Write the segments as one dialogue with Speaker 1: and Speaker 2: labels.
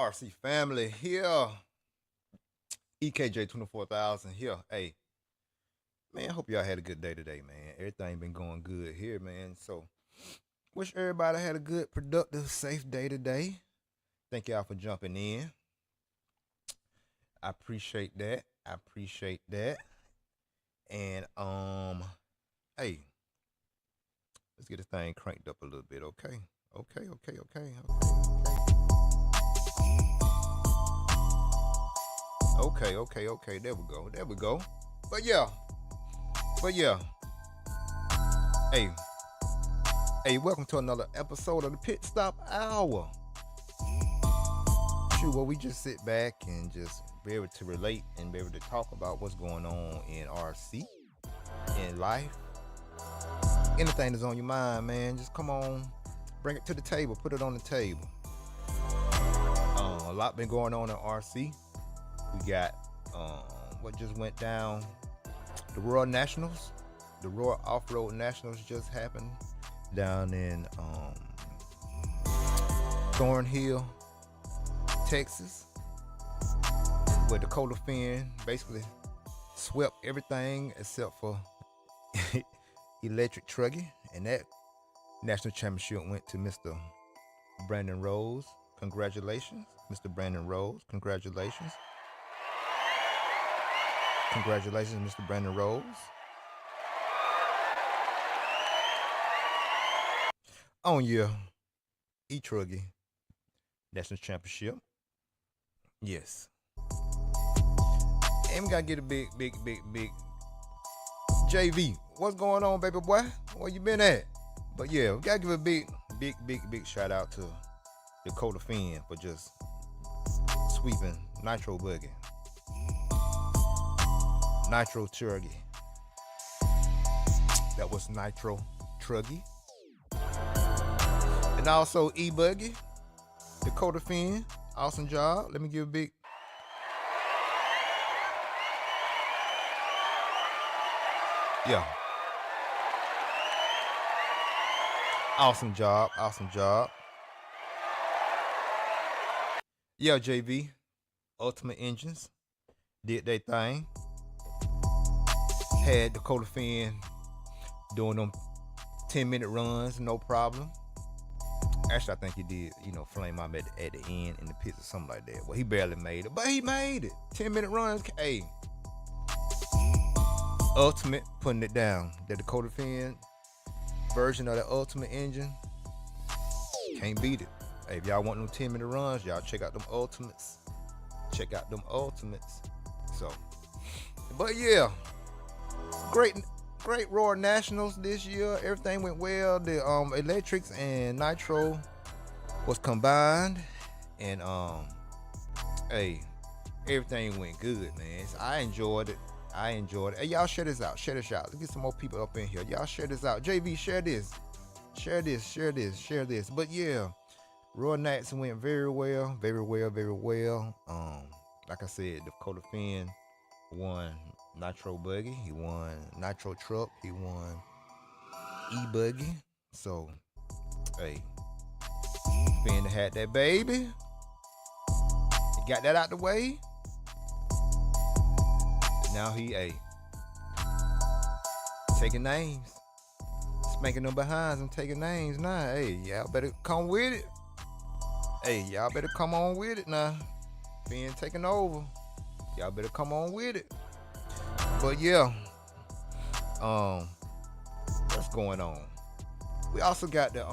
Speaker 1: RC family here. EKJ 24,000 here. Hey, man, hope y'all had a good day today, man. Everything been going good here, man. So, wish everybody had a good, productive, safe day today. Thank y'all for jumping in. I appreciate that. And hey, let's get this thing cranked up a little bit, okay? Okay. Okay. There we go. But yeah. Hey, welcome to another episode of the Pit Stop Hour. Shoot, where we just sit back and just be able to relate and be able to talk about what's going on in RC, in life. Anything that's on your mind, man, just come on, bring it to the table, put it on the table. A lot been going on in RC. We got what just went down, the Royal Nationals. The Royal Off-Road Nationals just happened down in Thornhill, Texas, where Dakota Finn basically swept everything except for Electric Truggy, and that national championship went to Mr. Brandon Rose. Congratulations, Mr. Brandon Rose. Congratulations, Mr. Brandon Rose. On your E-Truggy National Championship. Yes. And we gotta get a big JV. What's going on, baby boy? Where you been at? But yeah, we gotta give a big shout out to Dakota Finn for just sweeping Nitro Buggy. Nitro Truggy. That was Nitro Truggy. And also E-Buggy, Dakota Finn, awesome job. Let me give a big. Yeah. Awesome job. Yeah, JV, Ultimate Engines, did their thing. Had Dakota Finn doing them 10-minute runs, no problem. Actually, I think he did, flame out at the end in the pits or something like that. Well, he barely made it, but he made it. 10-minute runs, hey. Ultimate, putting it down. The Dakota Finn version of the Ultimate engine, can't beat it. Hey, if y'all want them 10-minute runs, y'all check out them Ultimates. So, but yeah, great Royal Nationals this year. Everything went well. The electrics and nitro was combined, and hey, everything went good, man. So I enjoyed it. Hey, y'all share this out. Let's get some more people up in here. Y'all share this out. JV, share this. But yeah, Royal Nats went very well. Like I said, Dakota Finn won Nitro Buggy. He won Nitro Truck. He won E-Buggy. So, hey, Finn had that baby. He got that out the way. Now he, taking names. Spanking them behinds and taking names now. Hey, y'all better come with it. Hey, y'all better come on with it now. Finn taking over. Y'all better come on with it. But yeah, what's going on? We also got the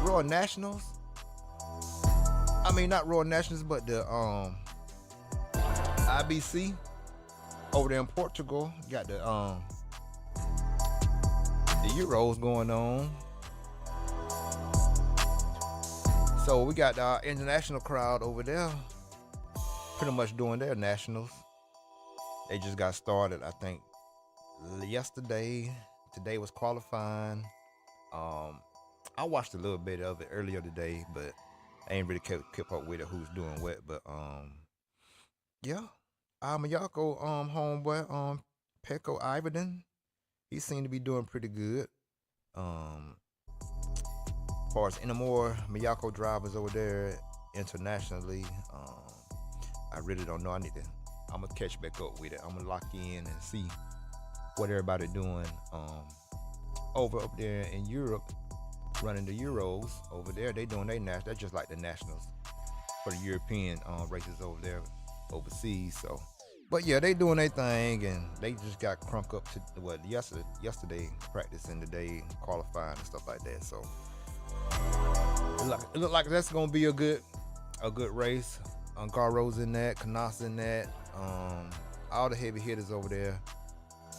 Speaker 1: Royal Nationals. I mean, not Royal Nationals, but the IBC over there in Portugal. Got the Euros going on. So we got our international crowd over there pretty much doing their nationals. They just got started, I think, yesterday. Today was qualifying. I watched a little bit of it earlier today, but I ain't really kept up with it, who's doing what. But yeah. Miyako homeboy, Pekko Iverden, he seemed to be doing pretty good. As far as any more Miyako drivers over there internationally, I really don't know. I'm gonna catch back up with it. I'm gonna lock in and see what everybody doing over up there in Europe, running the Euros over there. They doing their national. That's just like the nationals for the European races over there overseas. So, but yeah, they doing their thing, and they just got crunk up to what yesterday practicing today, qualifying and stuff like that. So it look like that's gonna be a good race. Garro's in that, Canas in that, all the heavy hitters over there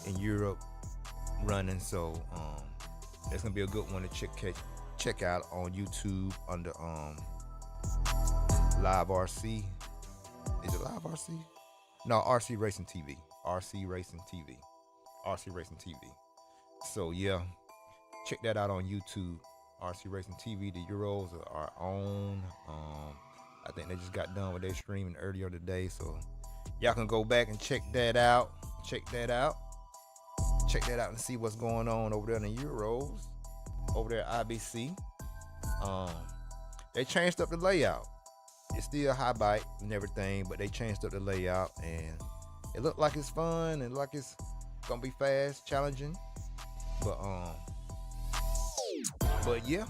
Speaker 1: in Europe running. So it's gonna be a good one to check out on YouTube under Live RC. Is it Live RC? No, RC Racing TV. RC Racing TV. RC Racing TV. So yeah, check that out on YouTube. RC Racing TV. The Euros are on. I think they just got done with their streaming earlier today, so y'all can go back and check that out. Check that out and see what's going on over there in the Euros, over there at IBC. They changed up the layout. It's still high bike and everything, but they changed up the layout, and it looked like it's fun and like it's gonna be fast, challenging. But yeah.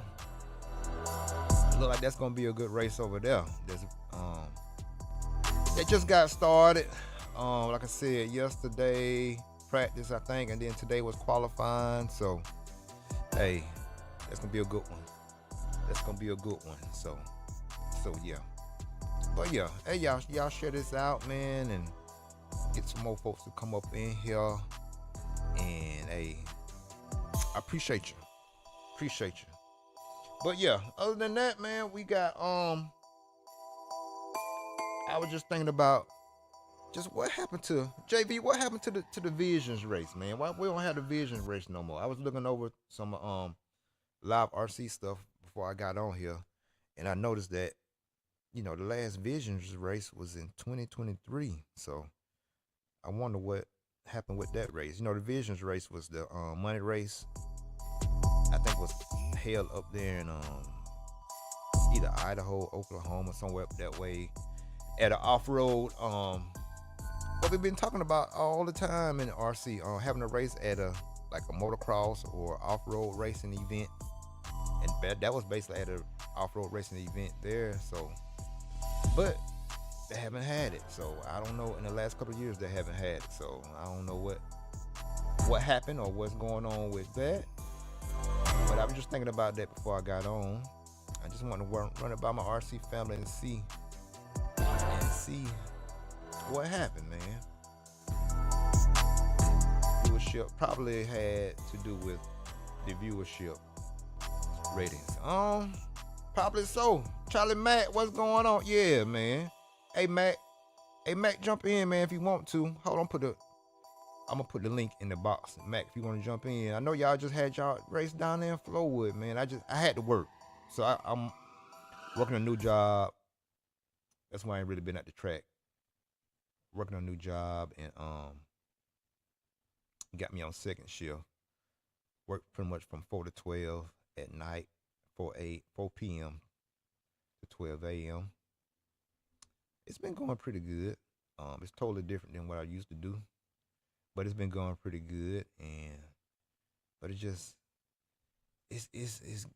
Speaker 1: Look like that's gonna be a good race over there. It just got started. Like I said, yesterday practice, I think, and then today was qualifying. So, hey, that's gonna be a good one. That's gonna be a good one. So yeah. But yeah, hey y'all share this out, man, and get some more folks to come up in here. And hey, I appreciate you. But yeah, other than that, man, we got I was just thinking about just what happened to JV. What happened to the Visions race, man? Why we don't have the Visions race no more? I was looking over some live RC stuff before I got on here, and I noticed that the last Visions race was in 2023. So I wonder what happened with that race. The Visions race was the money race. I think was held up there in either Idaho, Oklahoma, somewhere up that way at an off-road. What we've been talking about all the time in RC, having a race at a motocross or off-road racing event, and that was basically at an off-road racing event there. So, but they haven't had it. So I don't know. In the last couple of years, they haven't had it. So I don't know what happened or what's going on with that. But I was just thinking about that before I got on. I just want to run it by my RC family and see what happened, man. Viewership probably had to do with the viewership ratings. Probably so. Charlie Mack, what's going on? Yeah, man. Hey Mac, jump in, man, if you want to. Hold on, I'm gonna put the link in the box. Mac, if you want to jump in. I know y'all just had y'all race down there in Flowood, man. I had to work. So I'm working a new job. That's why I ain't really been at the track. Working a new job, and got me on second shift. Work pretty much from 4 to 12 at night, 4 p.m. to 12 a.m. It's been going pretty good. It's totally different than what I used to do. But it's been going pretty good, but it's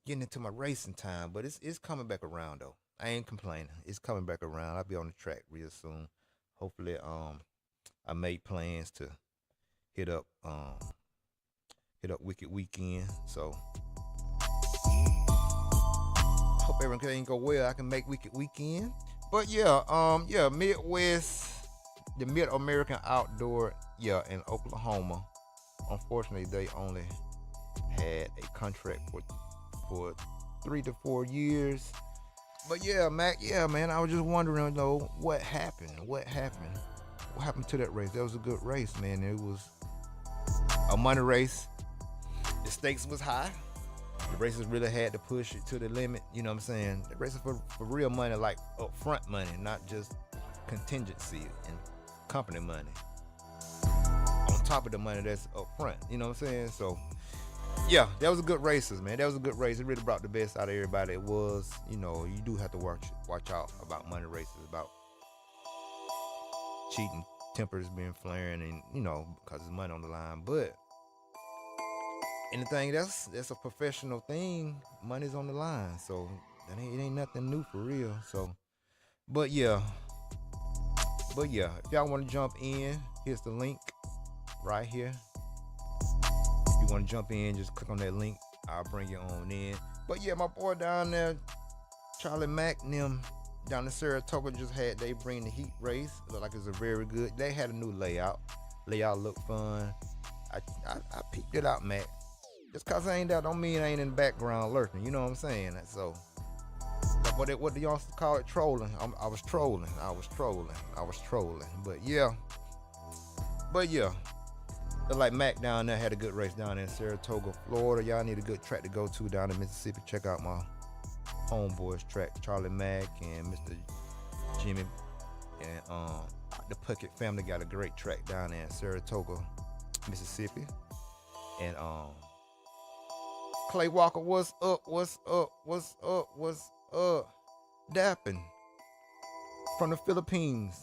Speaker 1: getting into my racing time. But it's coming back around though. I ain't complaining. It's coming back around. I'll be on the track real soon. Hopefully, I made plans to hit up hit up Wicked Weekend. So hope everything go well. I can make Wicked Weekend. But yeah, Midwest, the Mid American Outdoor, in Oklahoma. Unfortunately, they only had a contract for 3 to 4 years. But yeah, Mac, man, I was just wondering though, what happened? What happened to that race? That was a good race, man. It was a money race. The stakes was high. The racers really had to push it to the limit. You know what I'm saying? The races for real money, like upfront money, not just contingency and company money. On top of the money that's upfront. You know what I'm saying? So yeah, that was a good races, man. That was a good race. It really brought the best out of everybody. It was, you do have to watch out about money races, about cheating, tempers being flaring, and because there's money on the line. But anything that's a professional thing, money's on the line. So it ain't nothing new for real. So, but yeah, if y'all want to jump in, here's the link right here. If you want to jump in, just click on that link. I'll bring you on in. But yeah, my boy down there, Charlie Mack, and them down in Saratoga they bring the heat race. Look like it's a very good. They had a new layout. Layout looked fun. I peeped it out, Mac. Just cause I ain't there don't mean I ain't in the background lurking. You know what I'm saying? So what do y'all call it? Trolling. I was trolling. But yeah. Look like Mac down there had a good race down in Saratoga, Florida. Y'all need a good track to go to down in Mississippi. Check out my homeboys track, Charlie Mack and Mr. Jimmy, and the Puckett family got a great track down there in Saratoga, Mississippi. And Clay Walker, what's up? Dapping from the Philippines,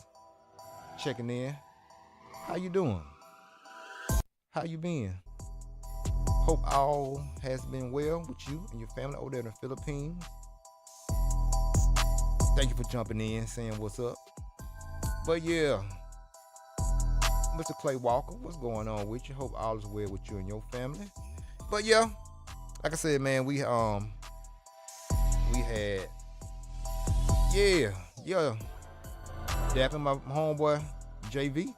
Speaker 1: checking in. How you doing? How you been? Hope all has been well with you and your family over there in the Philippines. Thank you for jumping in, saying what's up. But yeah, Mr. Clay Walker, what's going on with you? Hope all is well with you and your family. But yeah, like I said, man, we had dapping my homeboy JV.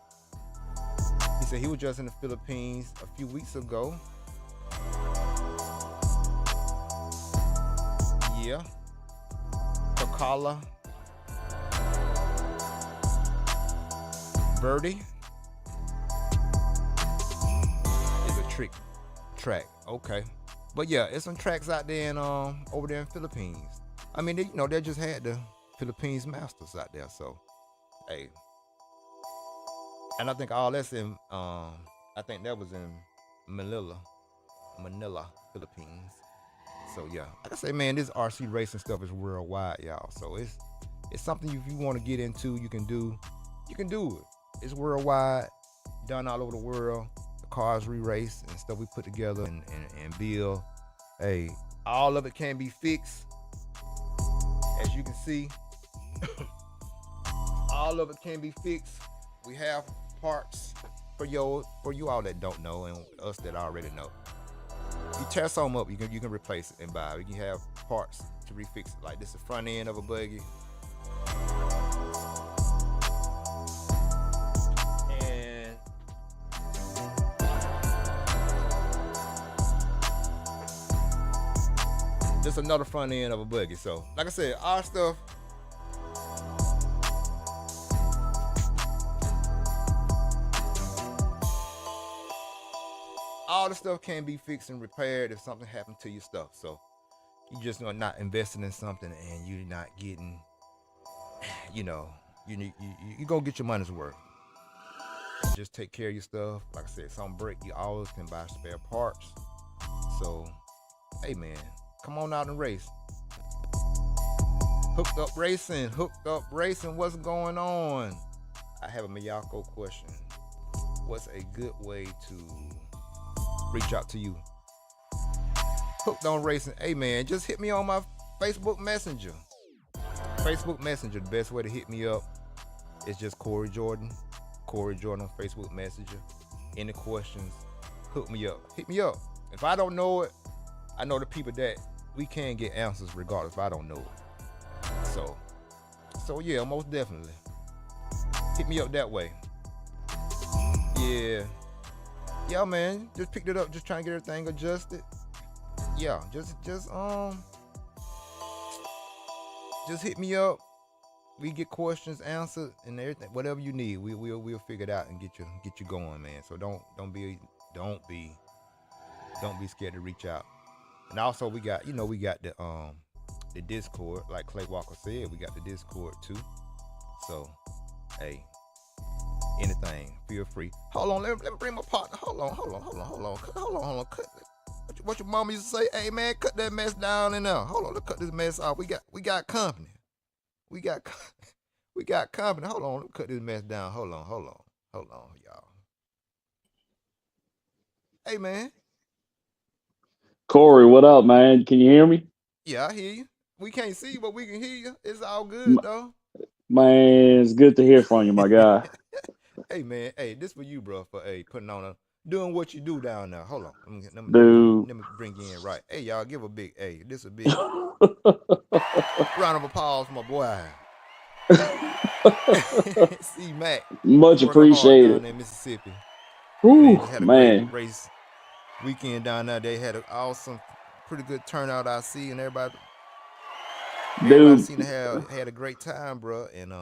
Speaker 1: He said he was just in the Philippines a few weeks ago. Yeah. Kakala Verde is a trick track. Okay. But yeah, it's some tracks out there in over there in Philippines. I mean, they just had the Philippines Masters out there, so hey. And I think all that's in I think that was in Manila, Philippines. So yeah, like I say, man, this RC racing stuff is worldwide, y'all. So it's something if you want to get into, you can do it. It's worldwide, done all over the world. The cars re-race and stuff we put together and build. Hey, all of it can be fixed. As you can see, all of it can be fixed. We have parts for you all that don't know and us that already know. You tear something up, you can replace it and buy it. You can have parts to refix it. Like this is the front end of a buggy. And this is another front end of a buggy. So like I said, our stuff, all the stuff can be fixed and repaired if something happened to your stuff. So you just not investing in something and you're not getting, you gonna get your money's worth. Just take care of your stuff. Like I said, something break, you always can buy spare parts. So hey man, come on out and race. Hooked Up Racing, what's going on? I have a Miyako question. What's a good way to reach out to you? Hooked on Racing. Hey man, just hit me on my Facebook Messenger. The best way to hit me up is just Corey Jordan on Facebook Messenger. Any questions, hook me up. Hit me up. If I don't know it, I know the people that we can get answers regardless if I don't know it. So, yeah, most definitely. Hit me up that way. Yeah. Yeah, man. Just picked it up, just trying to get everything adjusted. Yeah, just hit me up. We get questions answered and everything, whatever you need. We'll figure it out and get you going, man. So don't be scared to reach out. And also we got the Discord, like Clay Walker said, we got the Discord too. So hey, anything, feel free. Hold on, let me bring my partner. Hold on. Cut. What your mama used to say? Hey man, cut that mess down in there. Hold on, let's cut this mess off. We got company. We got company. Hold on, let me cut this mess down. Hold on, y'all. Hey man.
Speaker 2: Corey, what up, man? Can you hear me?
Speaker 1: Yeah, I hear you. We can't see you, but we can hear you. It's all good though.
Speaker 2: Man, it's good to hear from you, my guy.
Speaker 1: Hey man, hey, this for you, bro. For putting on doing what you do down there. Hold on,
Speaker 2: Dude.
Speaker 1: let me bring you in right. Hey y'all, give a big this a big round of applause for my boy. See Mac.
Speaker 2: Much
Speaker 1: He's working hard down
Speaker 2: appreciated.
Speaker 1: there in Mississippi. Man,
Speaker 2: Whew,
Speaker 1: just had a great
Speaker 2: man.
Speaker 1: race weekend down there. They had an awesome, pretty good turnout. I see, and everybody
Speaker 2: Dude,
Speaker 1: seemed to have had a great time, bro. And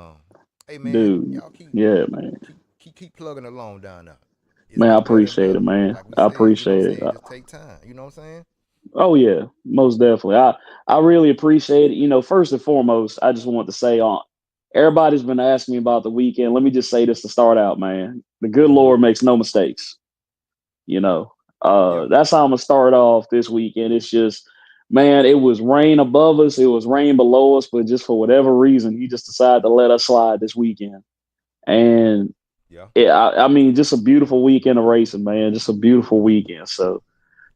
Speaker 1: hey man,
Speaker 2: dude.
Speaker 1: y'all
Speaker 2: Yeah, man.
Speaker 1: keep plugging along down there. It's
Speaker 2: Man, I
Speaker 1: getting better and
Speaker 2: appreciate it,
Speaker 1: better.
Speaker 2: man.
Speaker 1: Like we
Speaker 2: I
Speaker 1: said, you know what
Speaker 2: appreciate
Speaker 1: I'm
Speaker 2: it.
Speaker 1: saying? Just take time. You know what I'm saying?
Speaker 2: Oh yeah, most definitely. I really appreciate it. First and foremost, I just want to say on everybody's been asking me about the weekend. Let me just say this to start out, man. The good
Speaker 1: Mm-hmm.
Speaker 2: Lord makes no mistakes. You know,
Speaker 1: Yeah.
Speaker 2: that's how I'm gonna start off this weekend. It's just, man, it was rain above us, it was rain below us, but just for whatever reason, he just decided to let us slide this weekend.
Speaker 1: Yeah.
Speaker 2: And
Speaker 1: Yeah.
Speaker 2: I mean, just a beautiful weekend of racing, man. Just a beautiful weekend. So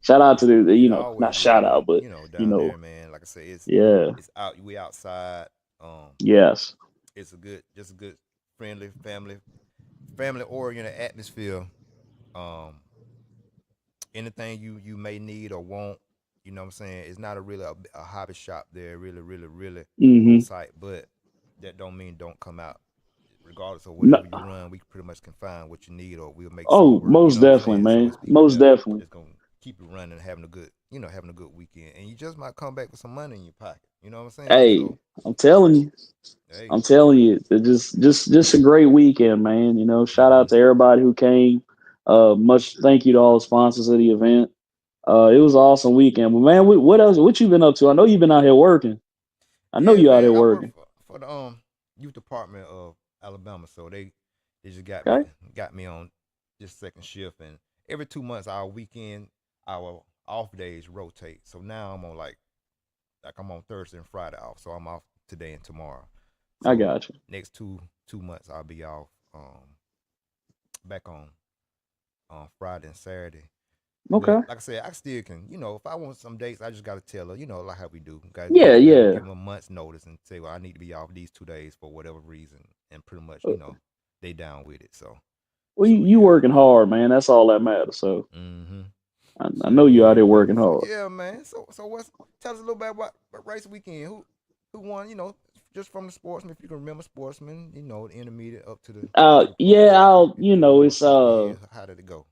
Speaker 2: shout out to the,
Speaker 1: It
Speaker 2: not
Speaker 1: always is,
Speaker 2: shout
Speaker 1: man.
Speaker 2: out, but
Speaker 1: Down there, man. Like I said,
Speaker 2: yeah,
Speaker 1: it's out. We outside. Um,
Speaker 2: yes,
Speaker 1: it's just a good, friendly, family oriented atmosphere. Um, anything you may need or want, you know what I'm saying? It's not a really a hobby shop there, really on
Speaker 2: hmm
Speaker 1: site, but that don't mean don't come out. Regardless of
Speaker 2: no,
Speaker 1: whatever you run, we pretty much can find what you need or we'll make something
Speaker 2: oh,
Speaker 1: work. You
Speaker 2: most
Speaker 1: know what I'm
Speaker 2: definitely,
Speaker 1: saying? So
Speaker 2: man,
Speaker 1: it's people
Speaker 2: most
Speaker 1: there
Speaker 2: definitely.
Speaker 1: that's gonna keep you running, having a good weekend. And you just might come back with some money in your pocket. You know what I'm saying?
Speaker 2: Hey,
Speaker 1: So
Speaker 2: I'm telling you.
Speaker 1: hey.
Speaker 2: I'm telling you, it just a great weekend, man. Shout
Speaker 1: Mm-hmm.
Speaker 2: out to everybody who came. Much thank you to all the sponsors of the event. It was an awesome weekend. But man, what else? What you been up to? I know you've been out here working. I know
Speaker 1: Yeah,
Speaker 2: you out here
Speaker 1: man. I work
Speaker 2: working.
Speaker 1: for the youth department of Alabama, so they just
Speaker 2: Okay,
Speaker 1: got me on this second shift, and every 2 months our off days rotate. So now I'm on like I'm on Thursday and Friday off, so I'm off today and tomorrow.
Speaker 2: I
Speaker 1: So
Speaker 2: got you.
Speaker 1: next two months I'll be off back on Friday and Saturday.
Speaker 2: Okay.
Speaker 1: But like I said, I still can, if I want some dates, I just gotta tell her, like how we do. Gotta
Speaker 2: Yeah, yeah.
Speaker 1: give them a month's notice and say, well, I need to be off these 2 days for whatever reason, and pretty much, they down with it. So,
Speaker 2: Well, you
Speaker 1: yeah.
Speaker 2: working hard, man. That's all that matters. So
Speaker 1: Mm-hmm.
Speaker 2: I
Speaker 1: So
Speaker 2: know you out
Speaker 1: yeah,
Speaker 2: here
Speaker 1: brother.
Speaker 2: working
Speaker 1: So
Speaker 2: hard.
Speaker 1: yeah, man. So tell us a little bit about race weekend. Who won? Just from the sportsman, if you can remember sportsman, the intermediate up to the pro
Speaker 2: Yeah,
Speaker 1: class. If you remember
Speaker 2: it's
Speaker 1: off the top of your head, how did it go?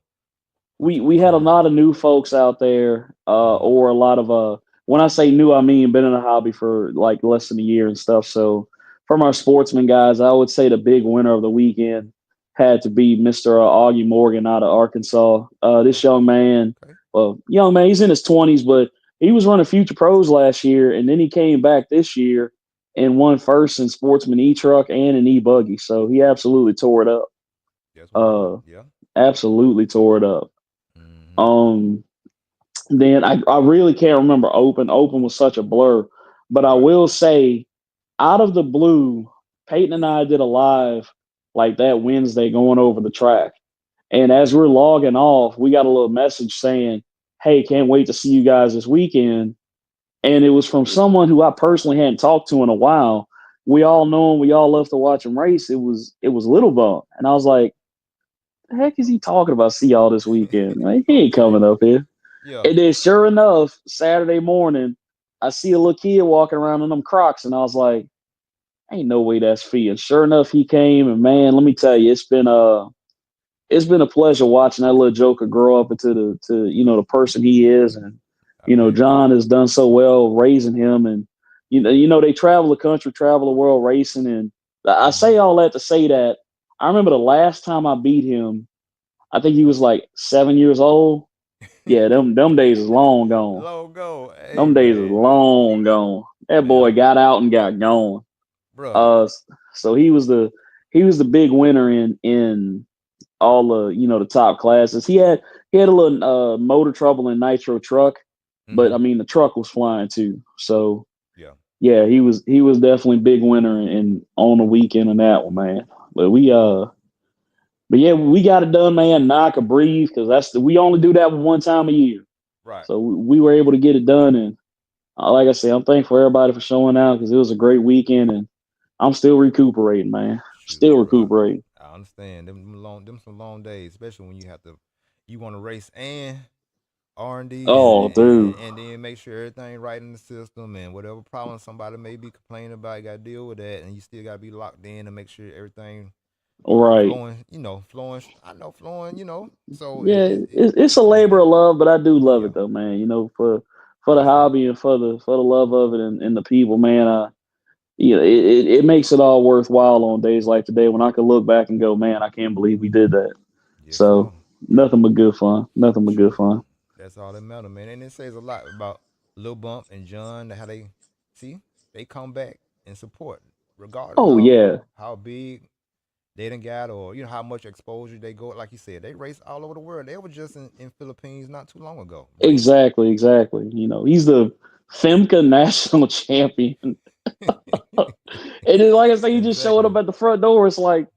Speaker 2: we
Speaker 1: What you
Speaker 2: had a
Speaker 1: remember?
Speaker 2: lot of new folks out there,
Speaker 1: Mm-hmm.
Speaker 2: or a lot of when I say new, I mean been in the hobby for like less than a year and stuff. So from our sportsman guys, I would say the big winner of the weekend had to be Mr. Augie Morgan out of Arkansas. This
Speaker 1: Okay.
Speaker 2: young man,
Speaker 1: Okay.
Speaker 2: well, young man, he's in his 20s, but he was running Future Pros last year, and then he came back this year and won first in Sportsman E Truck and an E Buggy. So he absolutely tore it up.
Speaker 1: That's what's up.
Speaker 2: Uh,
Speaker 1: Yeah.
Speaker 2: Absolutely tore it up.
Speaker 1: Mm-hmm.
Speaker 2: Um, then I really can't remember Open. Open was such a blur. But I
Speaker 1: Right.
Speaker 2: will say, out of the blue, Peyton and I did a live like that Wednesday going over the track. And as
Speaker 1: Okay.
Speaker 2: we're logging off, we got a little message saying, "Hey, can't wait to see you guys this weekend." And it was from someone who I personally hadn't talked to in a while. We all know him. We all love to watch him race. It was Little Bump. And I was like, the heck is he talking about? See y'all this weekend. Like, he ain't
Speaker 1: Okay.
Speaker 2: coming up here.
Speaker 1: Yeah.
Speaker 2: And then sure enough, Saturday morning, I see a little kid walking around in them Crocs, and I was like, ain't no way that's Fee. And sure enough, he came, and man, let me tell you, it's been a pleasure watching that little joker grow up into the person he is. And
Speaker 1: I bet.
Speaker 2: John has done so well raising him. And they travel the country, travel the world racing. And I say all that to say that I remember the last time I beat him, I think he was like 7 years old. Yeah, them days is long gone.
Speaker 1: Low go. Hey
Speaker 2: Them days is
Speaker 1: man.
Speaker 2: long gone. That boy
Speaker 1: Yeah.
Speaker 2: got out and got gone.
Speaker 1: Bruh.
Speaker 2: Uh, so he was the big winner in all the top classes. He had a little motor trouble in nitro truck, but I mean the truck was flying too. So
Speaker 1: Yeah.
Speaker 2: yeah, he was definitely big winner in on the weekend in that one, man. But yeah, we got it done, man. Now I could breathe because we only do that one time a year.
Speaker 1: Right.
Speaker 2: So we were able to get it done, and like I said, I'm thankful for everybody for showing out because it was a great weekend, and I'm still recuperating, man.
Speaker 1: Shoot,
Speaker 2: Still
Speaker 1: bro.
Speaker 2: recuperating.
Speaker 1: I understand. Them some long days, especially when you want to race and R&D
Speaker 2: Oh, dude.
Speaker 1: and then make sure everything right in the system and whatever problem somebody may be complaining about, you got to deal with that, and you still got to be locked in and make sure everything
Speaker 2: Right.
Speaker 1: flowing. I know flowing. So
Speaker 2: Yeah, it's a labor
Speaker 1: yeah,
Speaker 2: of love, but I do love
Speaker 1: yeah,
Speaker 2: it though, man. For the
Speaker 1: that's it.
Speaker 2: hobby and for the love of it and the people, man. It makes it all worthwhile on days like today when I can look back and go, man, I can't believe we did that.
Speaker 1: Yes, sir.
Speaker 2: So nothing but good fun. Nothing but good
Speaker 1: Shoot,
Speaker 2: fun.
Speaker 1: that's all that matter, man. And it says a lot about Lil Bump and John, how they see they come back and support, regardless
Speaker 2: Oh yeah,
Speaker 1: how big they done got, or how much exposure they go. Like you said, they race all over the world. They were just in Philippines not too long ago racing.
Speaker 2: exactly, exactly. He's the FEMCA national champion, and then like I say, he just showed up
Speaker 1: Exactly.
Speaker 2: at the front door. It's like,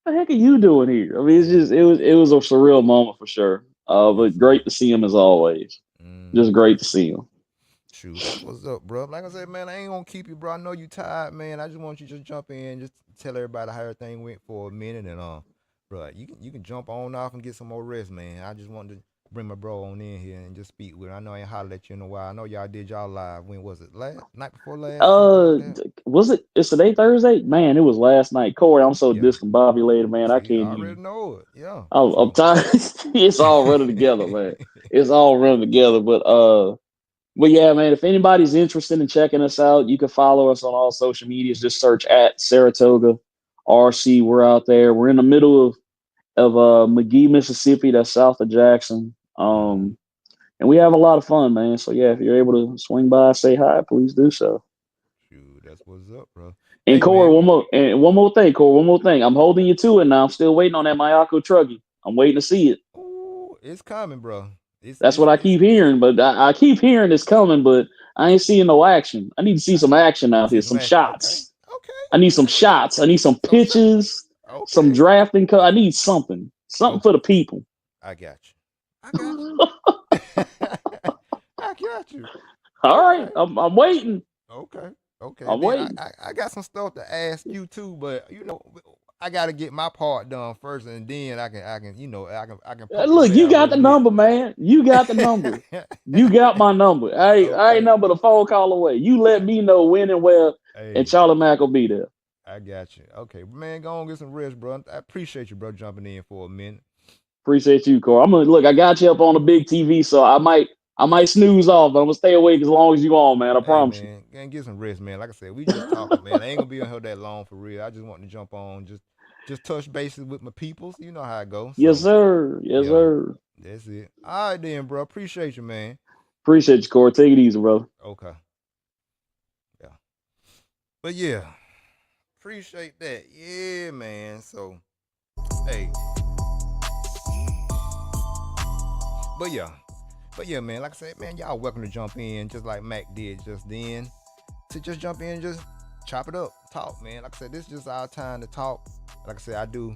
Speaker 2: what the heck are you doing here? I mean, it's
Speaker 1: Yeah.
Speaker 2: just it was a surreal moment for sure.
Speaker 1: Yes,
Speaker 2: But
Speaker 1: sir.
Speaker 2: great to see him as always. Just
Speaker 1: Mm-hmm.
Speaker 2: great to see him.
Speaker 1: Shoot, that's what's up, bro. Like I said, man, I ain't gonna keep you, bro. I know you tired, man. I just want you to just jump in, just tell everybody how everything went for a minute, and bro, you can jump on off and get some more rest, man. I just wanted to bring my bro on in here and just speak with him. I know I ain't hollered at you in a while. I know y'all did y'all live. When was it? Last night before last, something like that.
Speaker 2: Was it? It's today Thursday. Man, it was last night. Corey, I'm so
Speaker 1: Yeah.
Speaker 2: discombobulated, man. I
Speaker 1: See,
Speaker 2: can't
Speaker 1: I already
Speaker 2: even.
Speaker 1: know it. Yeah.
Speaker 2: I'm
Speaker 1: So.
Speaker 2: tired. It's all running together, man. It's all running together. But yeah, man. If anybody's interested in checking us out, you can follow us on all social medias. Just search at Saratoga RC. We're out there. We're in the middle of McGee, Mississippi. That's south of Jackson.
Speaker 1: Mm-hmm.
Speaker 2: And we have a lot of fun, man. So yeah, if you're able to swing by, say hi, please do so.
Speaker 1: Shoot, that's what's up, bro.
Speaker 2: And
Speaker 1: Hey,
Speaker 2: Corey,
Speaker 1: man.
Speaker 2: one more thing, Corey, one more thing. I'm holding you to it now. I'm still waiting on that Mayako Truggy. I'm waiting to see it.
Speaker 1: Ooh, it's coming, bro. It's
Speaker 2: That's
Speaker 1: it's
Speaker 2: what I
Speaker 1: it's
Speaker 2: keep hearing, but I keep hearing it's coming, but I ain't seeing no action. I need to see
Speaker 1: I
Speaker 2: some action out
Speaker 1: see
Speaker 2: here,
Speaker 1: some
Speaker 2: some
Speaker 1: action. Okay.
Speaker 2: shots.
Speaker 1: Okay.
Speaker 2: I need some
Speaker 1: Okay.
Speaker 2: shots. I need some
Speaker 1: Some shot.
Speaker 2: pitches, some
Speaker 1: Okay.
Speaker 2: drafting. I need something for
Speaker 1: Okay.
Speaker 2: the people.
Speaker 1: I got you. I got you. I got you.
Speaker 2: All right,
Speaker 1: Okay.
Speaker 2: I'm waiting.
Speaker 1: Okay. Okay.
Speaker 2: I'm
Speaker 1: Then
Speaker 2: waiting.
Speaker 1: I got some stuff to ask you too, but I gotta get my part done first, and then I can pump the
Speaker 2: Look, you
Speaker 1: bell a
Speaker 2: got
Speaker 1: little
Speaker 2: the
Speaker 1: bit.
Speaker 2: number, man. You got the number. You got my number. I ain't
Speaker 1: Okay.
Speaker 2: nothing but a phone call away. You let
Speaker 1: I,
Speaker 2: me know when and where, and
Speaker 1: hey,
Speaker 2: Charlie Mack will be there.
Speaker 1: I got you. Okay, man, go on get some rest, bro. I appreciate you, bro, jumping in for a minute.
Speaker 2: Appreciate you, Corey. I'm gonna look. I got you up on the big TV, so I might snooze off, but I'm gonna stay awake as long as you on, man. I
Speaker 1: Hey
Speaker 2: promise you.
Speaker 1: man, get some rest, man. Like I said, we just talking, man. I ain't gonna be on here that long for real. I just want to jump on, just touch bases with my peoples. You know how it goes.
Speaker 2: Yes,
Speaker 1: So
Speaker 2: sir. Yes,
Speaker 1: yeah,
Speaker 2: sir.
Speaker 1: that's it. All right then, bro. Appreciate you, man.
Speaker 2: Appreciate you, Corey. Take it easy, brother.
Speaker 1: Okay, yeah. But yeah, appreciate that. Yeah, man. So hey, but yeah, man. Like I said, man, y'all welcome to jump in, just like Mac did just then. To just jump in and just chop it up, talk, man. Like I said, this is just our time to talk. Like I said, I do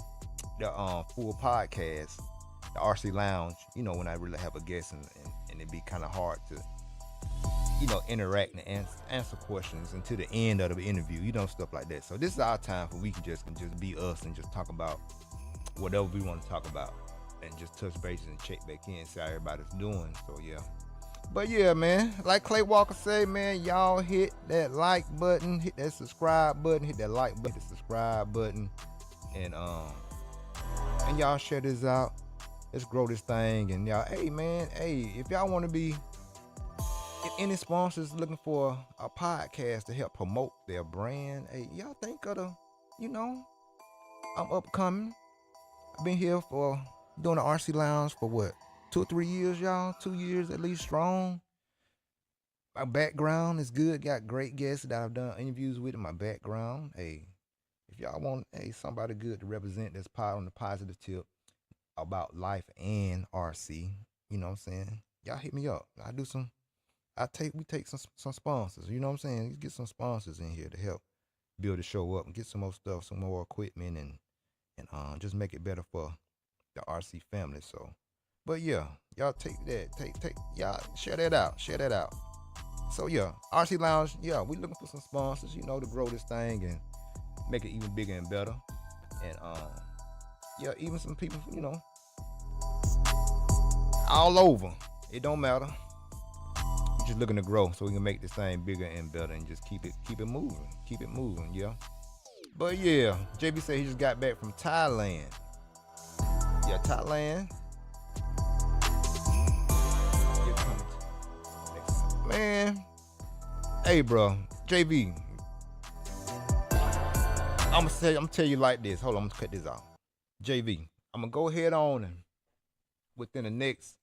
Speaker 1: the full podcast, the RC Lounge. When I really have a guest and it be kind of hard to interact and answer questions until the end of the interview. Stuff like that. So this is our time for we can just be us and just talk about whatever we want to talk about. and just touch bases and check back in, see how everybody's doing. So yeah. But yeah, man, like Clay Walker say, man, y'all hit that like button, hit that subscribe button, hit that like button, hit the subscribe button, and y'all share this out. Let's grow this thing. And y'all, hey man, hey, if y'all want to be, if any sponsors looking for a podcast to help promote their brand, hey, y'all think of the, I'm upcoming. I've been here for doing the RC Lounge for what, 2 or 3 years, y'all? 2 years at least strong. My background is good. Got great guests that I've done interviews with in my background. Hey, if y'all want somebody good to represent this pod on the positive tip about life and RC, you know what I'm saying? Y'all hit me up. We take some sponsors, you know what I'm saying? Get some sponsors in here to help build the show up and get some more stuff, some more equipment, and just make it better for the RC family. So, but yeah, y'all take y'all share that out. So yeah, RC Lounge, yeah, we looking for some sponsors, to grow this thing and make it even bigger and better. And yeah, even some people, all over. It don't matter. We're just looking to grow so we can make this thing bigger and better and just keep it moving, yeah. But yeah, JB said he just got back from Thailand. Yeah, Thailand. Man, hey bro, JB. I'm gonna tell you like this. Hold on, I'm gonna cut this off. JV, I'm gonna go ahead on and within the next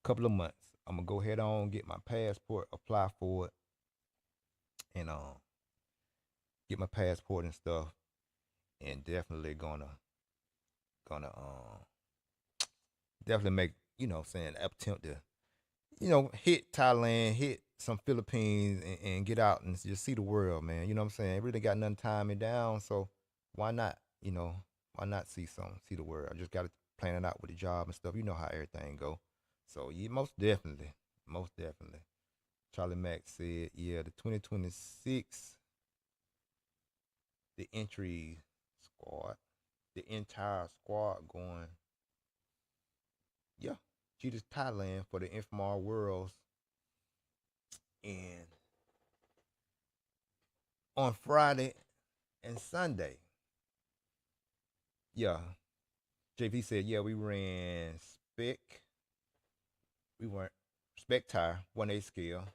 Speaker 1: couple of months, I'm gonna go ahead on, get my passport, apply for it, and get my passport and stuff, and definitely gonna definitely make, attempt to, hit Thailand, hit some Philippines, and get out and just see the world, man. You know what I'm saying? I really got nothing tying me down, so why not, why not see the world? I just got to plan it out with the job and stuff. You know how everything go. So yeah, most definitely. Charlie Mack said, yeah, the 2026, the entry squad, the entire squad going, yeah, Jesus Thailand for the Infomar Worlds. And on Friday and Sunday, yeah, JV said, yeah, we ran spec tire, 1/8 scale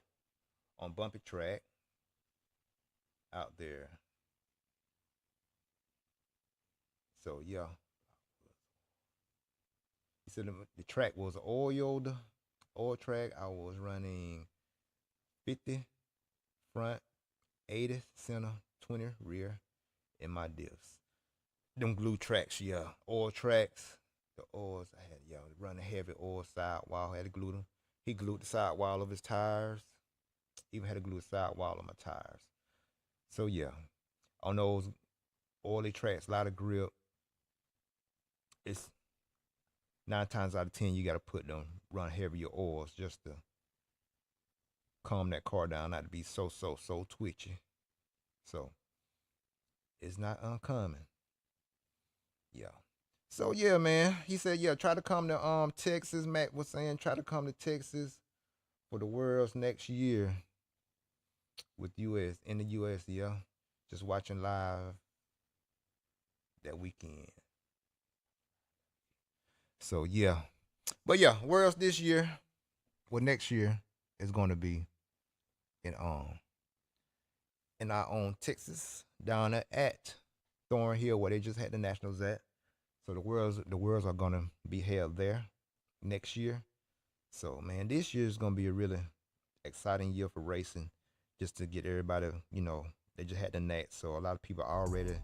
Speaker 1: on bumpy track out there. So yeah, he said the track was oiled, oil track. I was running 50 front, 80 center, 20 rear in my diffs. Them glue tracks, yeah, oil tracks. The oils I had, running heavy oil sidewall. I had to glue them. He glued the sidewall of his tires. Even had to glue the sidewall of my tires. So yeah, on those oily tracks, a lot of grip. It's 9 times out of 10 you gotta run heavier oils just to calm that car down, not to be so twitchy. So it's not uncommon. Yeah. So yeah, man. He said, yeah, try to come to Texas. Matt was saying try to come to Texas for the Worlds next year with US in the US, yeah. Just watching live that weekend. So yeah. But yeah, Worlds this year, next year is gonna be in our own Texas, down there at Thornhill, where they just had the Nationals at. So the worlds are gonna be held there next year. So man, this year is gonna be a really exciting year for racing, just to get everybody, they just had the NAT. So a lot of people already,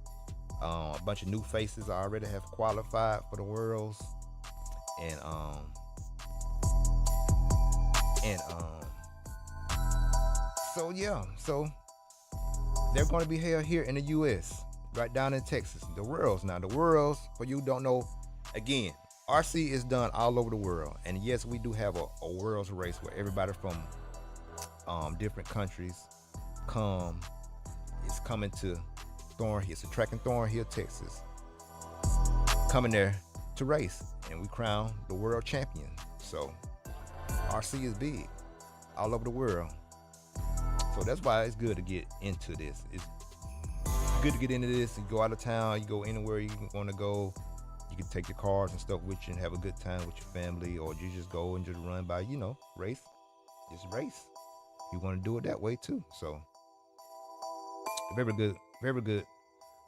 Speaker 1: a bunch of new faces already have qualified for the worlds, and so yeah, so they're gonna be held here in the U.S. right down in Texas. The Worlds, for you who don't know, again, RC is done all over the world. And yes, we do have a Worlds race where everybody from different countries is coming to Thornhill. It's a track in Thornhill, Texas. Coming there to race, and we crowned the world champion. So RC is big all over the world. So that's why it's good to get into this. It's good to get into this. You go out of town, you go anywhere you want to go. You can take your cars and stuff with you and have a good time with your family, or you just go and just run by, race. Just race. You want to do it that way too. So very good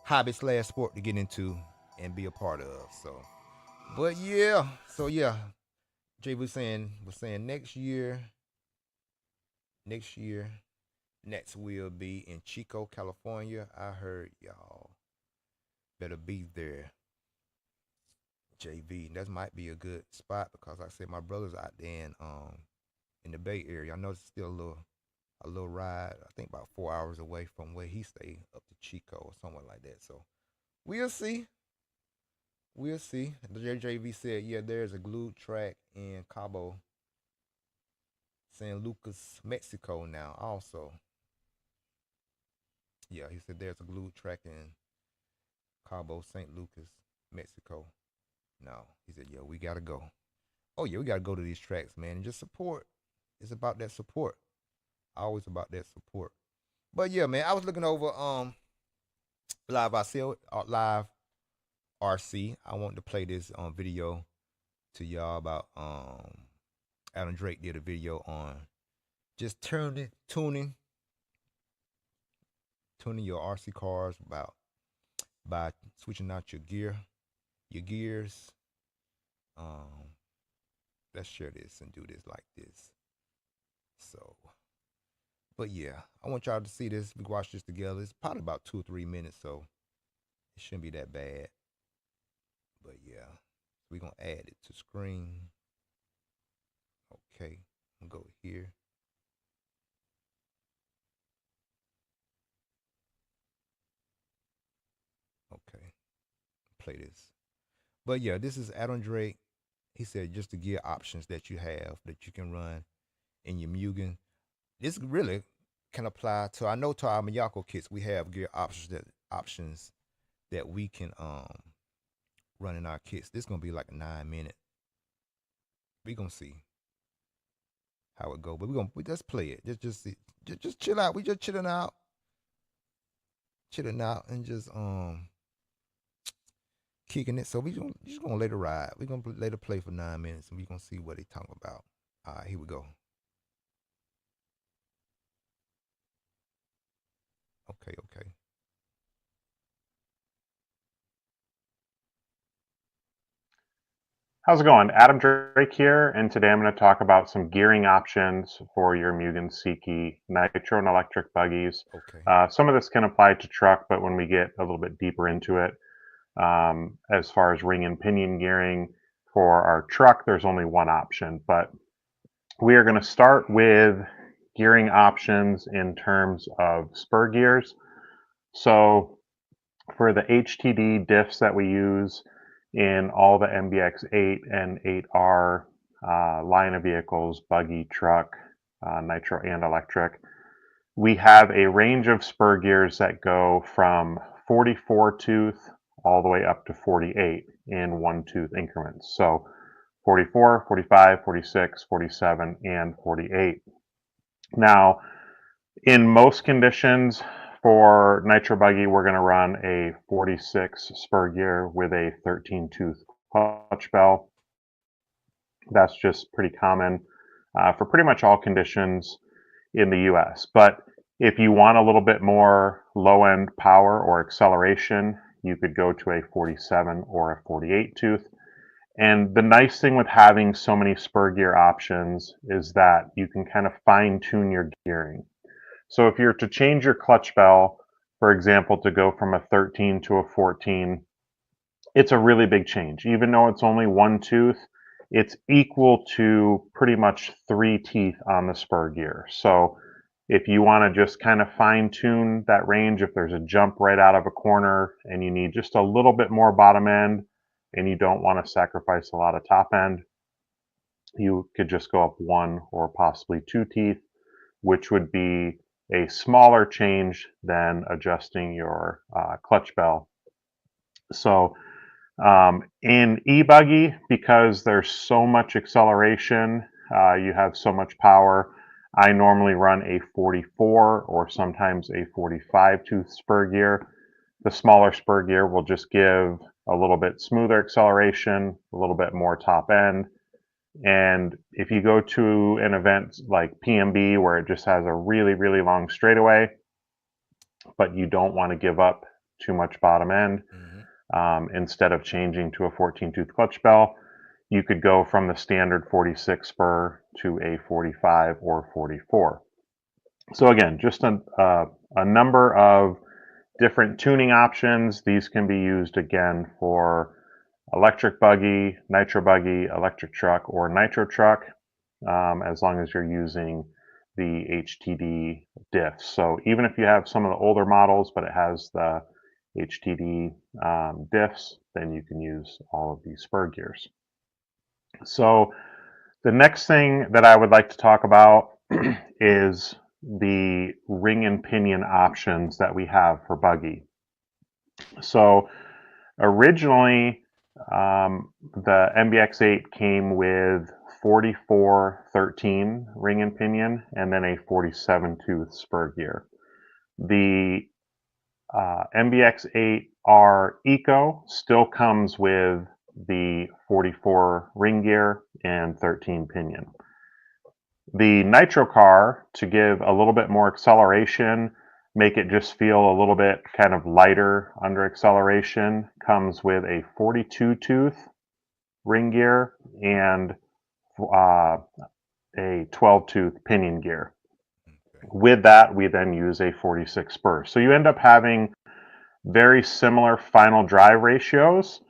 Speaker 1: hobby slash sport to get into and be a part of. But yeah, Jay was saying next year, next will be in Chico, California. I heard y'all better be there. JV. That might be a good spot because like I said my brother's out there in the Bay Area. I know it's still a little ride. I think about 4 hours away from where he stayed up to Chico or somewhere like that. So we'll see. We'll see. The JJV said, yeah, there's a glue track in Cabo San Lucas, Mexico now. Also, yeah, he said there's a glue track in Cabo St. Lucas, Mexico. No, he said, yeah, we gotta go. Oh yeah, we gotta go to these tracks, man, and just support. It's about that support. Always about that support. But yeah, man, I was looking over live. I see live RC. I wanted to play this video to y'all about Adam Drake did a video on just tuning your RC cars about by switching out your gears. Let's share this and do this like this. So, but yeah, I want y'all to see this. We watch this together. It's probably about 2 or 3 minutes, so it shouldn't be that bad. But yeah, we're gonna add it to screen. Okay, I'm gonna go here. Okay, play this. But yeah, this is Adam Drake. He said just the gear options that you have that you can run in your Mugen. This really can apply to, I know to our Miyako kits we have gear options that we can run in our kits. This gonna be like a 9 minute. We gonna see how it go, but we just play it. Just see, just chill out. We just chilling out, and just kicking it. So we just gonna let it ride. We gonna let it play for 9 minutes, and we gonna see what they talking about. All right, here we go. Okay.
Speaker 3: How's it going? Adam Drake here, and today I'm going to talk about some gearing options for your Mugen Seiki Nitro and electric buggies.
Speaker 1: Okay.
Speaker 3: Some of this can apply to truck, but when we get a little bit deeper into it, as far as ring and pinion gearing for our truck, there's only one option. But we are going to start with gearing options in terms of spur gears. So for the HTD diffs that we use in all the MBX 8 and 8R line of vehicles, buggy, truck, nitro, and electric, we have a range of spur gears that go from 44 tooth all the way up to 48 in 1 tooth increments. So 44, 45, 46, 47, and 48. Now, in most conditions, for nitro buggy, we're going to run a 46 spur gear with a 13 tooth clutch bell. That's just pretty common for pretty much all conditions in the US. But if you want a little bit more low end power or acceleration, you could go to a 47 or a 48 tooth. And the nice thing with having so many spur gear options is that you can kind of fine tune your gearing. So if you're to change your clutch bell, for example, to go from a 13 to a 14, it's a really big change. Even though it's only 1 tooth, it's equal to pretty much 3 teeth on the spur gear. So if you want to just kind of fine tune that range, if there's a jump right out of a corner and you need just a little bit more bottom end and you don't want to sacrifice a lot of top end, you could just go up 1 or possibly 2 teeth, which would be a smaller change than adjusting your clutch bell. So In e-buggy, because there's so much acceleration, you have so much power, I normally run a 44 or sometimes a 45 tooth spur gear. The smaller spur gear will just give a little bit smoother acceleration, a little bit more top end. And if you go to an event like PMB where it just has a really, really long straightaway, but you don't want to give up too much bottom end, instead of changing to a 14-tooth clutch bell, you could go from the standard 46 spur to a 45 or 44. So again, just a number of different tuning options. These can be used again for electric buggy, nitro buggy, electric truck, or nitro truck, as long as you're using the HTD diffs. So even if you have some of the older models, but it has the HTD diffs, then you can use all of these spur gears. So the next thing that I would like to talk about is the ring and pinion options that we have for buggy. So originally, the MBX8 came with 44-13 ring and pinion and then a 47-tooth spur gear. The MBX8R Eco still comes with the 44 ring gear and 13 pinion. The Nitro car, to give a little bit more acceleration, make it just feel a little bit kind of lighter under acceleration, comes with a 42 tooth ring gear and a 12 tooth pinion gear. With that, we then use a 46 spur. So you end up having very similar final drive ratios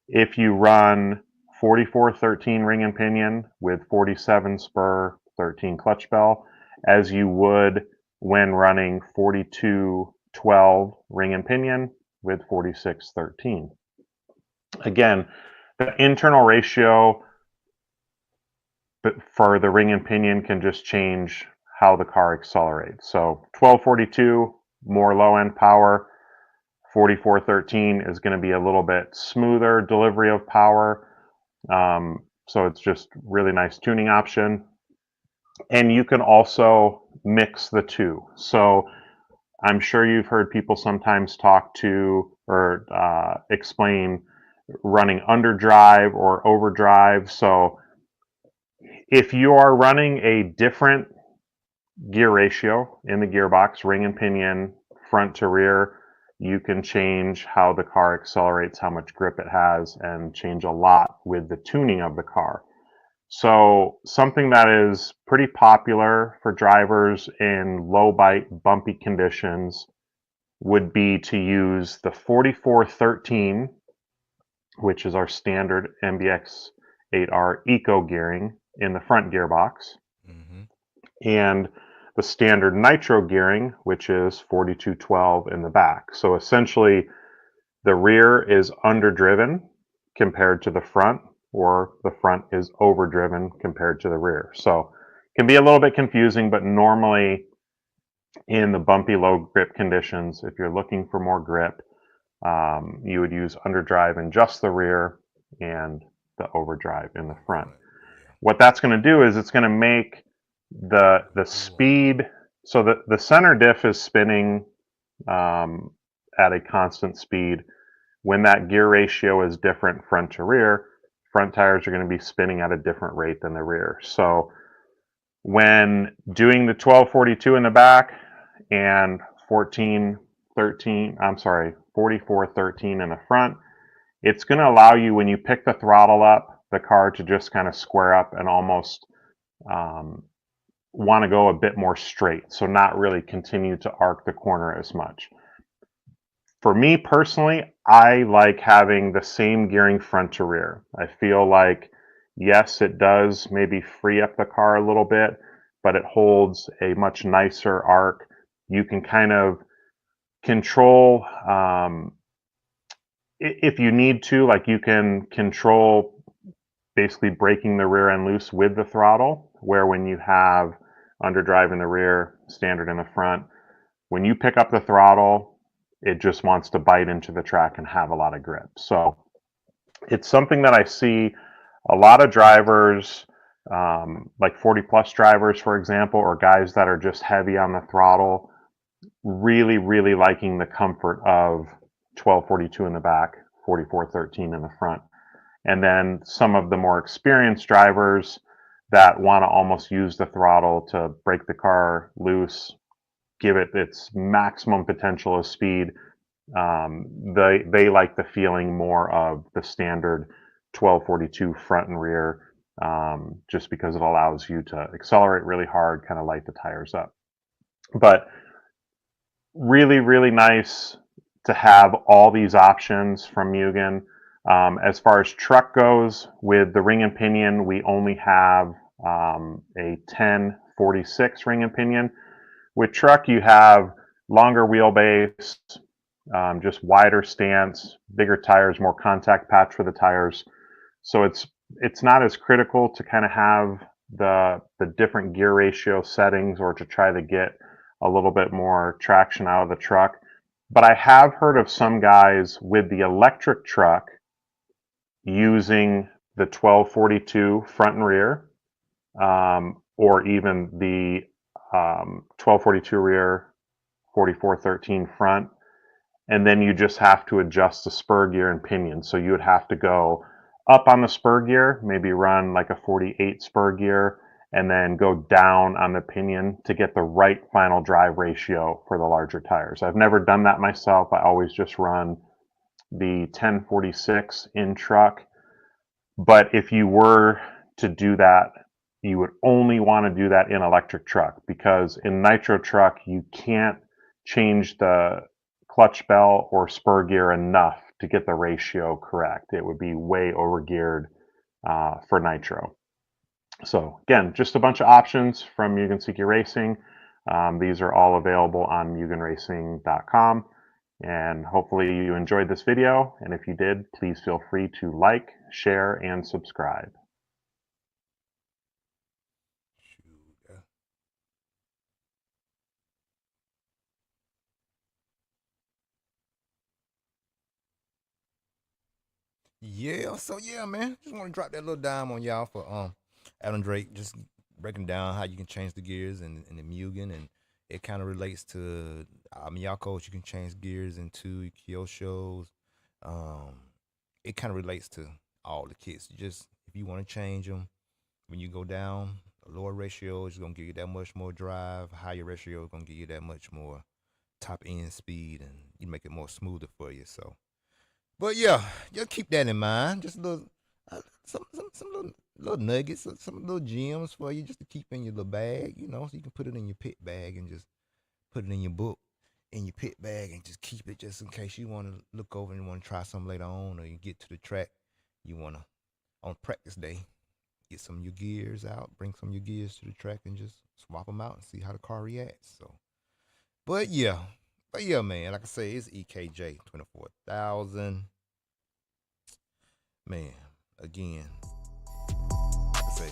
Speaker 3: if you run 44-13 ring and pinion with 47 spur, 13 clutch bell, as you would when running 42-12 ring and pinion with 46-13. Again, the internal ratio for the ring and pinion can just change how the car accelerates. So 1242, more low end power. 4413 is going to be a little bit smoother delivery of power. So it's just really nice tuning option. And you can also mix the two. So I'm sure you've heard people sometimes talk to or explain running underdrive or overdrive. So if you are running a different gear ratio in the gearbox, ring and pinion, front to rear, you can change how the car accelerates, how much grip it has, and change a lot with the tuning of the car. So something that is pretty popular for drivers in low bite, bumpy conditions would be to use the 4413, which is our standard MBX8R Eco gearing in the front gearbox, and the standard nitro gearing, which is 4212 in the back. So essentially, the rear is underdriven compared to the front, or the front is overdriven compared to the rear. So it can be a little bit confusing, but normally in the bumpy low grip conditions, if you're looking for more grip, you would use underdrive in just the rear and the overdrive in the front. What that's going to do is it's going to make the speed, so the center diff is spinning at a constant speed. When that gear ratio is different front to rear, front tires are going to be spinning at a different rate than the rear. So when doing the 1242 in the back and 4413 in the front, it's going to allow you, when you pick the throttle up, the car to just kind of square up and almost want to go a bit more straight, so not really continue to arc the corner as much. For me personally, I like having the same gearing front to rear. I feel like, yes, it does maybe free up the car a little bit, but it holds a much nicer arc. You can kind of control, if you need to, like you can control basically breaking the rear end loose with the throttle, where when you have underdrive in the rear, standard in the front, when you pick up the throttle, it just wants to bite into the track and have a lot of grip. So It's something that I see a lot of drivers, like 40 plus drivers, for example, or guys that are just heavy on the throttle, really, really liking the comfort of 1242 in the back, 4413 in the front. And then some of the more experienced drivers that want to almost use the throttle to break the car loose, give it its maximum potential of speed. They like the feeling more of the standard 1242 front and rear, just because it allows you to accelerate really hard, kind of light the tires up. But really, really nice to have all these options from Mugen. As far as truck goes, with the ring and pinion, we only have a 1046 ring and pinion. With truck, you have longer wheelbase, just wider stance, bigger tires, more contact patch for the tires. So it's not as critical to kind of have the different gear ratio settings or to try to get a little bit more traction out of the truck. But I have heard of some guys with the electric truck using the 1242 front and rear, or even the 1242 rear, 4413 front, and then you just have to adjust the spur gear and pinion. So you would have to go up on the spur gear, maybe run like a 48 spur gear, and then go down on the pinion to get the right final drive ratio for the larger tires. I've never done that myself. I always just run the 1046 in truck. But if you were to do that, you would only want to do that in electric truck, because in nitro truck, you can't change the clutch bell or spur gear enough to get the ratio correct. It would be way over geared for nitro. So again, just a bunch of options from Mugen Seiki Racing. These are all available on mugenracing.com. And hopefully you enjoyed this video. And if you did, please feel free to like, share, and subscribe.
Speaker 1: Yeah, so yeah, man. Just want to drop that little dime on y'all for Adam Drake, just breaking down how you can change the gears in the Mugen, and it kind of relates to Miyako. You can change gears into Kyosho's. It kind of relates to all the kits. You just, if you want to change them, when you go down, a lower ratio is gonna give you that much more drive. Higher ratio is gonna give you that much more top end speed, and you make it more smoother for you. So. But yeah, just keep that in mind. Just a little, some little nuggets, some little gems for you, just to keep in your little bag, so you can put it in your pit bag and just put it in your book, in your pit bag, and just keep it just in case you want to look over and you want to try something later on, or you get to the track, you want to on practice day, get some of your gears out, bring some of your gears to the track, and just swap them out and see how the car reacts. So, but yeah, man, like I say, it's EKJ 24,000. Man, again, like I say,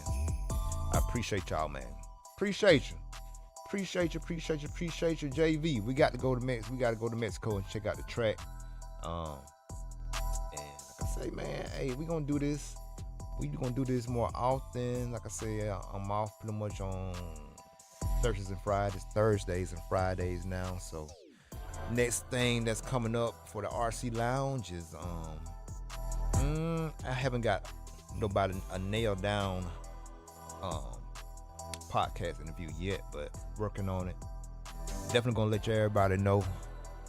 Speaker 1: I appreciate y'all, man. Appreciate you, JV. We got to go to Mexico and check out the track. And like I say, man, hey, we gonna do this. We gonna do this more often. Like I say, I'm off pretty much on Thursdays and Fridays now. So next thing that's coming up for the RC Lounge is I haven't got nobody a nailed down podcast interview yet, but working on it. Definitely gonna let everybody know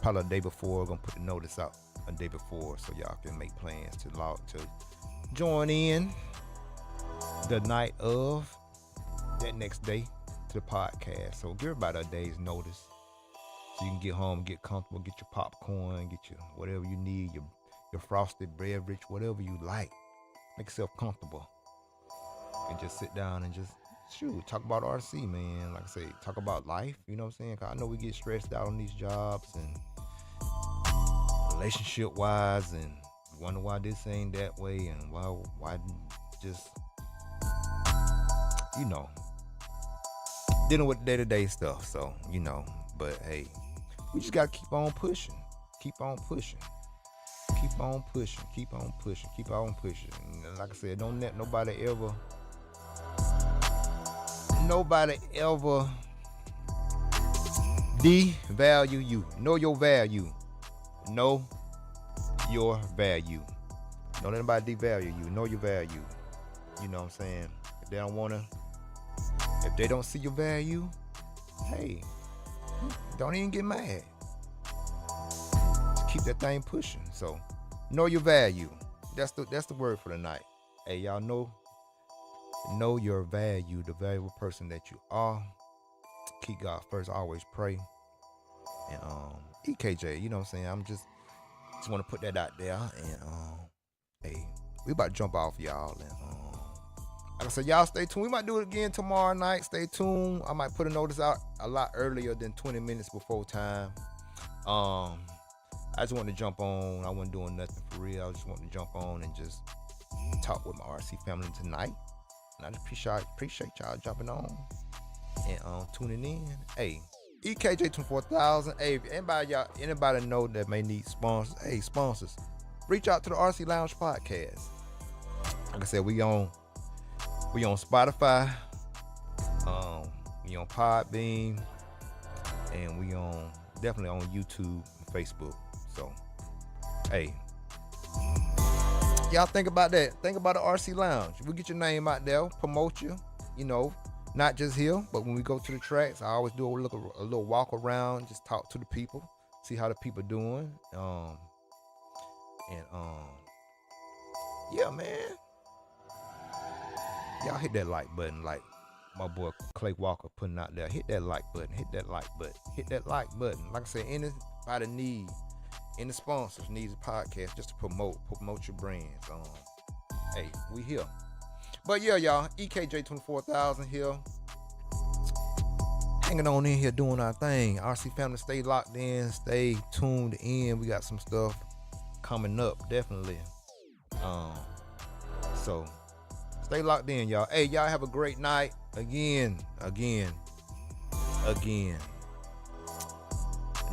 Speaker 1: probably a day before. Gonna put the notice out a day before so y'all can make plans to join in the night of that next day to the podcast. So give everybody a day's notice so you can get home, get comfortable, get your popcorn, get your whatever you need, your frosted beverage, whatever you like. Make yourself comfortable and just sit down and just talk about RC, man. Like I say, talk about life, you know what I'm saying? 'Cause I know we get stressed out on these jobs and relationship wise, and wonder why this ain't that way, and why just dealing with day-to-day stuff. So but hey, we just gotta keep on pushing. keep on pushing, keep on pushing, keep on pushing. And like I said, don't let nobody ever devalue you. Know your value. Know your value. Don't let anybody devalue you. Know your value. You know what I'm saying? If they don't see your value, hey, don't even get mad. Just keep that thing pushing. So, know your value. That's the word for the night. Hey, y'all know your value, the valuable person that you are. Keep God first. Always pray. And EKJ, you know what I'm saying? I'm just want to put that out there. And hey, we about to jump off, y'all. And like I said, y'all stay tuned. We might do it again tomorrow night. Stay tuned. I might put a notice out a lot earlier than 20 minutes before time. I just wanted to jump on. I wasn't doing nothing for real. I just wanted to jump on and just talk with my RC family tonight. And I just appreciate y'all jumping on and tuning in. Hey, EKJ 24,000. Hey, if anybody know that may need sponsors, hey, sponsors, reach out to the RC Lounge Podcast. Like I said, we on Spotify, we on Podbean, and we definitely on YouTube and Facebook. So, hey, y'all think about that. Think about the RC Lounge. We get your name out there, promote you, not just here, but when we go to the tracks, I always do a little walk around, just talk to the people, see how the people doing. Yeah, man. Y'all hit that like button, like my boy Clay Walker putting out there. Hit that like button, hit that like button, hit that like button. Like I said, any sponsors needs a podcast just to promote your brands. Hey, we here. But yeah, y'all, EKJ 24,000 here. Hanging on in here doing our thing. RC family, stay locked in, stay tuned in. We got some stuff coming up, definitely. So stay locked in, y'all. Hey, y'all have a great night. Again.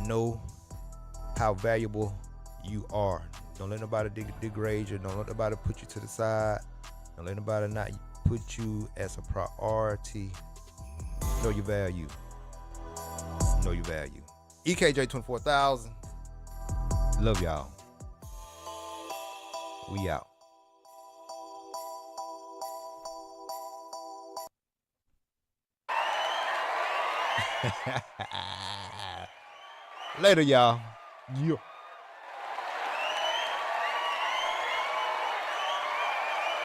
Speaker 1: Know how valuable you are. Don't let nobody degrade you. Don't let nobody put you to the side. Don't let nobody not put you as a priority. Know your value. Know your value. EKJ 24,000. Love y'all. We out. Later, y'all. Yeah.